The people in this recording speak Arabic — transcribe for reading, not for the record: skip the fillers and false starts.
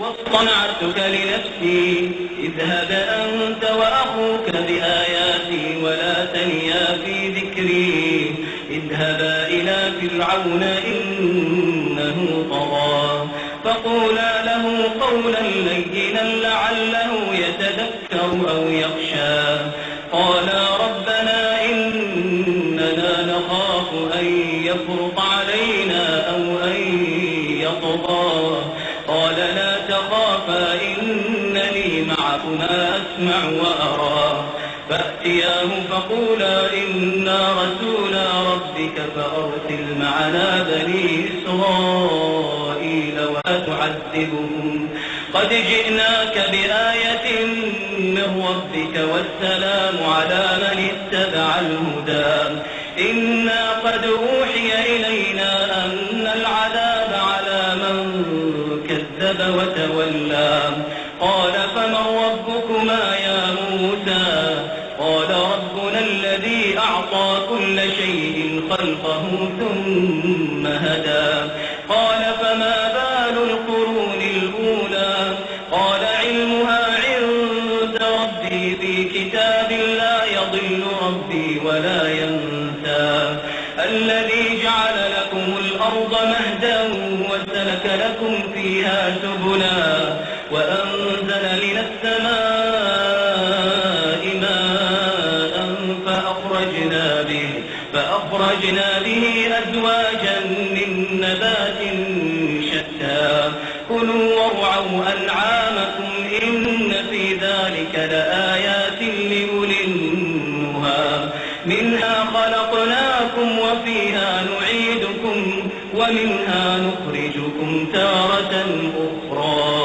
واصطنعتك لنفسي اذهب أنت وأخوك بآياتي ولا تنيا في ذكري اذهبا إلى فرعون إنه طغى فقولا له قولا لينا لعله يتذكر أو يخشى قالا ربنا إننا نخاف أن يفرط علينا أو أن يطغى قال لا تخافا إنني معكما أسمع وأرى فأتياه فقولا إنا رسولا ربك فأرسل معنا بني إسرائيل ولا تعذبهم قد جئناك بآية من ربك والسلام على من اتبع الهدى إنا قد أوحي إلينا أن العذاب على من كذب وتولى قال فمن ربكما يا موسى قال ربنا الذي أعطى كل شيء خلقه ثم هدى قال فما بال القرون الأولى قال علمها عند ربي في كتاب لا يضل ربي ولا ينسى الذي جعل لكم الأرض مهدا وسلك لكم فيها سبلا وأنزل من السماء ماء فأخرجنا به أزواجا من نبات شتى كلوا وارعوا أنعامكم إن في ذلك لآيات لأولي النهى منها خلقناكم وفيها نعيدكم ومنها نخرجكم تارة أخرى